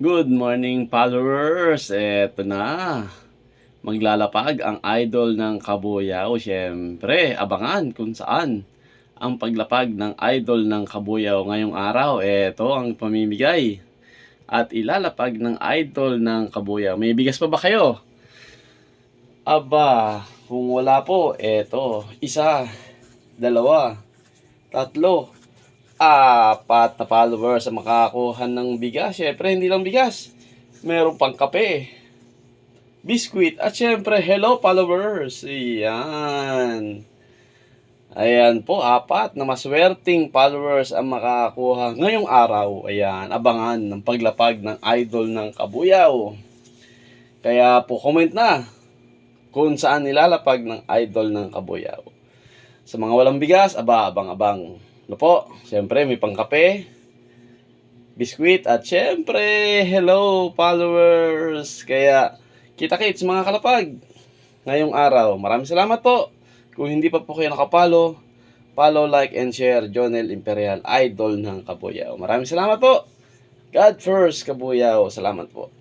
Good morning followers! Eto na, maglalapag ang idol ng Kabuyaw. Siyempre, abangan kung saan ang paglapag ng idol ng Kabuyaw ngayong araw. Eto ang pamimigay at ilalapag ng idol ng Kabuyaw. May bigas pa ba kayo? Aba, kung wala po, eto, isa, dalawa, tatlo, apat na followers ang makakuha ng bigas. Syempre, hindi lang bigas. Meron pang kape, biskwit, at syempre, hello followers. Ayan. Ayan po, apat na maswerteng followers ang makakuha ngayong araw. Ayan, abangan ng paglapag ng idol ng Kabuyaw. Kaya po, comment na kung saan nilalapag ng idol ng Kabuyaw. Sa mga walang bigas, abang-abang. Ano po? Siyempre, may pangkape, biskwit, at siyempre, hello followers. Kaya, kita-kits mga kalapag ngayong araw. Maraming salamat po. Kung hindi pa po kayo nakapalo, follow, like, and share Jonel Imperial, idol ng Kabuyaw. Maraming salamat po. God first, Kabuyaw. Salamat po.